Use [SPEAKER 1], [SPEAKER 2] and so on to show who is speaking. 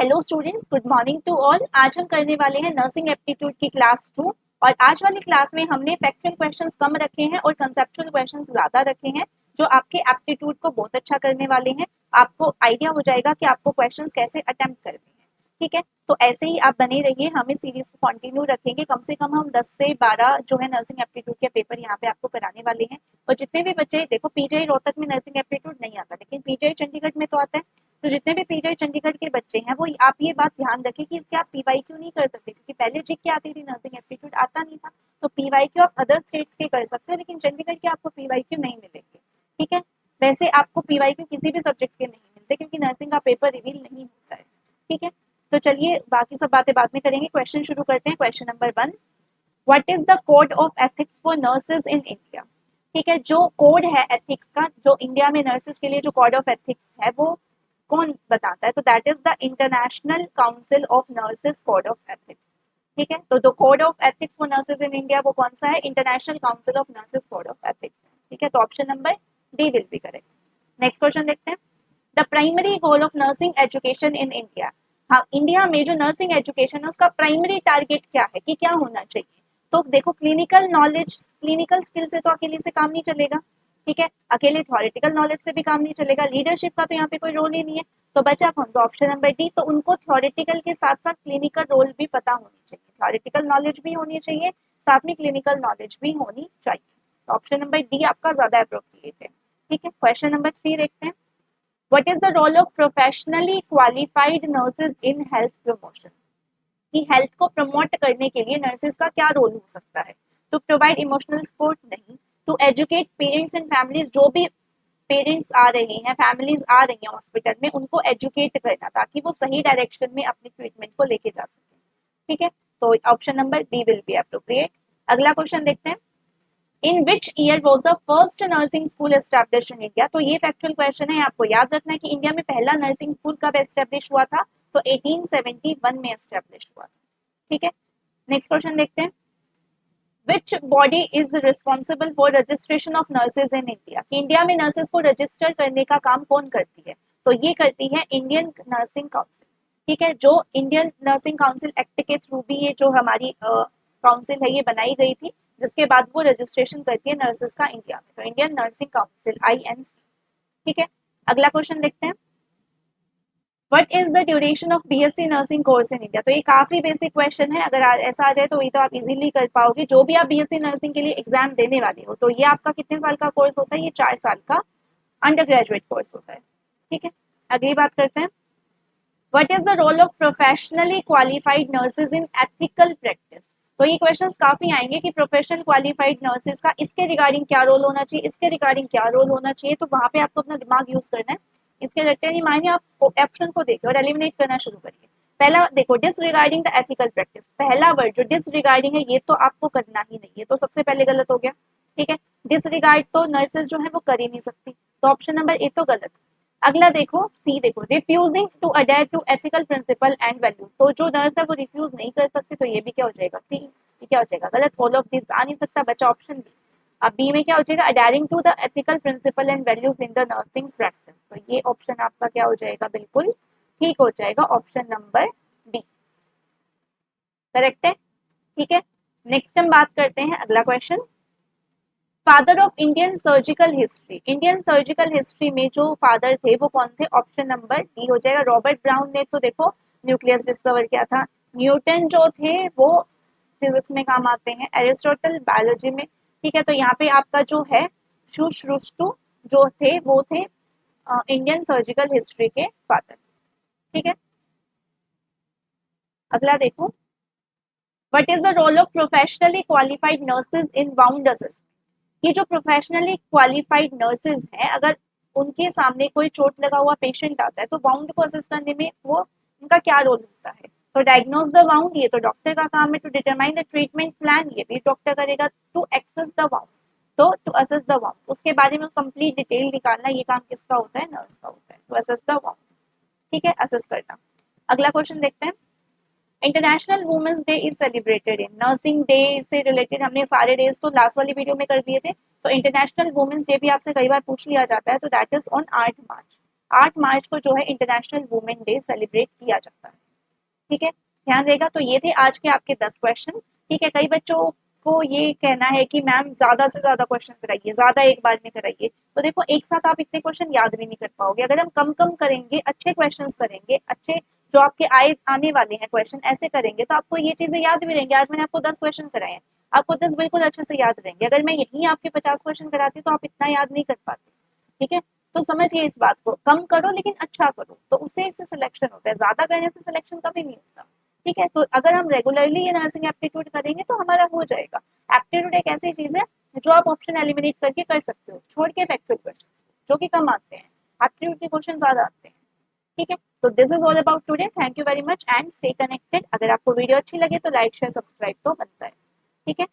[SPEAKER 1] Hello students, good morning to all. आज हम करने वाले हैं नर्सिंग एप्टीट्यूड की क्लास 2 और आज वाली क्लास में हमने फैक्चुअल क्वेश्चंस कम रखे हैं और कंसेप्चुअल क्वेश्चंस ज्यादा रखे हैं जो आपके एप्टीट्यूड को बहुत अच्छा करने वाले हैं। आपको आइडिया हो जाएगा कि आपको क्वेश्चंस कैसे अटेम्प्ट करने हैं। ठीक है, तो ऐसे ही आप बने रहिए, हम इस सीरीज को कंटिन्यू रखेंगे। कम से कम हम 10 से 12 जो है नर्सिंग एप्टीट्यूड के पेपर यहाँ पे आपको कराने वाले हैं। और जितने भी बच्चे, देखो पीजीआई रोहतक में नर्सिंग एप्टीट्यूड नहीं आता, लेकिन पीजीआई चंडीगढ़ में तो आता है। तो जितने भी पीजीआई चंडीगढ़ के बच्चे हैं वो आप ये बात ध्यान रखें कि इसके आप पीवाईक्यू नहीं कर सकते, क्योंकि पहले जिक के आती थी नर्सिंग एप्टीट्यूड आता नहीं था। तो पीवाईक्यू आप अदर स्टेट्स के कर सकते हैं, लेकिन चंडीगढ़ के आपको पीवाईक्यू नहीं मिलेंगे। ठीक है, वैसे आपको पीवाईक्यू किसी भी सब्जेक्ट के नहीं मिलते क्योंकि नर्सिंग का पेपर रिवील नहीं होता है। ठीक है, तो चलिए बाकी सब बातें बाद में करेंगे। क्वेश्चन शुरू करते हैं। Question number 1, what is the code of ethics for nurses in India. ठीक है, जो कोड है एथिक्स का, जो इंडिया में नर्सेज के लिए जो कोड ऑफ एथिक्स है वो कौन बताता है? तो that is the international council of nurses code of ethics. ठीक है, तो जो code of ethics for nurses in India वो कौन सा है? International council of nurses code of ethics. ठीक है, तो option number D will be correct. Next question देखते हैं। The primary goal of nursing education in India. हाँ, इंडिया में जो नर्सिंग एजुकेशन है उसका प्राइमरी टारगेट क्या है कि क्या होना चाहिए? तो देखो, क्लिनिकल नॉलेज, क्लिनिकल स्किल से तो अकेले से काम नहीं चलेगा। ठीक है, अकेले थ्योरेटिकल नॉलेज से भी काम नहीं चलेगा। लीडरशिप का तो यहाँ पे कोई रोल ही नहीं है। तो बचा कौन सा? Option number D. तो उनको थ्योरेटिकल के साथ साथ क्लिनिकल रोल भी पता होनी चाहिए, थ्योरेटिकल नॉलेज भी होनी चाहिए, साथ में क्लिनिकल नॉलेज भी होनी चाहिए। तो ऑप्शन नंबर डी आपका ज्यादा अप्रोप्रिएट है। ठीक है, क्वेश्चन नंबर 3 देखते हैं। What is the role of professionally qualified nurses in health promotion? कि हेल्थ को प्रमोट करने के लिए नर्सेज का क्या रोल हो सकता है? टू प्रोवाइड इमोशनल सपोर्ट नहीं, to educate parents and families, जो भी पेरेंट्स आ रहे हैं, फैमिलीज आ रही हैं हॉस्पिटल में, उनको एजुकेट करना ताकि वो सही डायरेक्शन में अपनी ट्रीटमेंट को लेके जा सके। ठीक है, तो option number B will be appropriate. अगला क्वेश्चन देखते हैं। In which year was the first nursing school establish in India. तो ये फैक्चुअल क्वेश्चन है, आपको याद रखना है कि इंडिया में पहला नर्सिंग स्कूल कब एस्टैब्लिश हुआ था? तो 1871 में एस्टैब्लिश हुआ था। ठीक है, नेक्स्ट क्वेश्चन देखते हैं। Which body is responsible for registration of nurses in India. कि इंडिया में नर्सेज को रजिस्टर करने का काम कौन करती है? तो ये करती है इंडियन नर्सिंग काउंसिल। ठीक है, जो इंडियन नर्सिंग काउंसिल एक्ट के थ्रू भी ये जो हमारी काउंसिल है ये बनाई गई थी, जिसके बाद वो रजिस्ट्रेशन करती है नर्सेज का इंडिया में। तो इंडियन नर्सिंग काउंसिल, INC। ठीक है, अगला क्वेश्चन देखते हैं। What is the duration of BSc nursing course in India. तो ये काफी बेसिक क्वेश्चन है, अगर ऐसा आ जाए तो ये तो आप इजीली कर पाओगे। जो भी आप BSc नर्सिंग के लिए एग्जाम देने वाले हो, तो ये आपका कितने साल का कोर्स होता है? ये 4 साल का अंडर ग्रेजुएट कोर्स होता है। ठीक है, अगली बात करते हैं। What is the role of professionally qualified nurses in ethical practice. तो ये क्वेश्चंस काफी आएंगे कि प्रोफेशनल क्वालिफाइड नर्सेज का इसके रिगार्डिंग क्या रोल होना चाहिए, इसके रिगार्डिंग क्या रोल होना चाहिए। तो वहां पे आपको अपना दिमाग यूज करना है। इसके रट्टे नहीं मानिए, आप ऑप्शन को देखिए और एलिमिनेट करना शुरू करिए। पहला देखो, डिसरिगार्डिंग द एथिकल प्रैक्टिस। पहला वर्ड जो डिसरिगार्डिंग है ये तो आपको करना ही नहीं है, तो सबसे पहले गलत हो गया। ठीक है, डिसरिगार्ड तो नर्सेज जो है वो कर ही नहीं सकती, तो ऑप्शन नंबर ए तो गलत। अगला देखो, सी देखो, refusing to adhere to ethical principle and values. तो जो नर्स है वो रिफ्यूज नहीं कर सकती, तो ये भी क्या हो जाएगा? सी। ये क्या हो जाएगा? गलत। ऑल ऑफ दिस आ नहीं सकता, बचा ऑप्शन बी। अब बी में क्या हो जाएगा? Adhering to the ethical principle and values in the nursing practice. तो ये ऑप्शन आपका क्या हो जाएगा? बिल्कुल ठीक हो जाएगा, ऑप्शन नंबर बी करेक्ट है। ठीक है, नेक्स्ट हम बात करते हैं अगला question. Father of Indian surgical history. Indian surgical history में जो फादर थे वो कौन थे? ऑप्शन नंबर डी हो जाएगा, रॉबर्ट ब्राउन ने तो देखो न्यूक्लियस डिस्कवर किया था। न्यूटन जो थे वो फिजिक्स में काम आते हैं, एरिस्टोटल बायोलॉजी में। ठीक है, तो यहाँ पे आपका जो है सुश्रुतु जो थे वो थे इंडियन सर्जिकल हिस्ट्री के फादर। ठीक है, अगला देखो। What is the role of professionally qualified nurses in wound assessment. ये जो प्रोफेशनली क्वालिफाइड नर्सेज हैं, अगर उनके सामने कोई चोट लगा हुआ पेशेंट आता है तो वाउंड को असेस करने में वो उनका क्या रोल होता है? तो डायग्नोज द वाउंड, ये तो डॉक्टर का काम है। To determine the treatment plan, ये भी डॉक्टर करेगा। टू एक्सेस द वाउंड, तो टू असेस द वाउंड, उसके बारे में कंप्लीट डिटेल निकालना, ये काम किसका होता है? नर्स का होता है। To assess the wound. ठीक है, असेस करना। अगला क्वेश्चन देखते हैं। International women's day is celebrated in. Nursing day से रिलेटेड हमने सारे डेज तो लास्ट वाली वीडियो में कर दिए थे। तो इंटरनेशनल वुमेन्स डे भी आपसे कई बार पूछ लिया जाता है, तो दैट इज ऑन 8 मार्च। 8 मार्च को जो है इंटरनेशनल वुमेन डे सेलिब्रेट किया जाता है। ठीक है, ध्यान देगा। तो ये थे आज के आपके 10 क्वेश्चन। ठीक है, कई बच्चों को ये कहना है कि मैम ज्यादा से ज्यादा क्वेश्चन कराइए, ज्यादा एक बार में कराइए। तो देखो एक साथ आप इतने क्वेश्चन याद भी नहीं कर पाओगे। अगर हम कम कम करेंगे, अच्छे क्वेश्चन करेंगे, अच्छे जो आपके आने वाले हैं क्वेश्चन ऐसे करेंगे तो आपको ये चीजें याद भी रहेंगी। आज मैंने आपको 10 क्वेश्चन कराए हैं, आपको 10 बिल्कुल अच्छे से याद रहेंगे। अगर मैं यही आपके 50 क्वेश्चन कराती तो आप इतना याद नहीं कर पाते। ठीक है, तो समझिए इस बात को, कम करो लेकिन अच्छा करो, तो उससे इससे सिलेक्शन होता है। ज्यादा करने से सिलेक्शन कभी नहीं होता। ठीक है, तो अगर हम रेगुलरली ये नर्सिंग एप्टीट्यूड करेंगे तो हमारा हो जाएगा। एप्टीट्यूड एक ऐसी चीज है जो आप ऑप्शन एलिमिनेट करके कर सकते हो, छोड़ के फैक्चुअल क्वेश्चन जो कि कम आते हैं, एप्टीट्यूड के क्वेश्चन ज्यादा आते हैं। ठीक है, तो this is all about today. Thank you very much and stay connected. अगर आपको वीडियो अच्छी लगे तो लाइक शेयर सब्सक्राइब तो बनता है। ठीक है।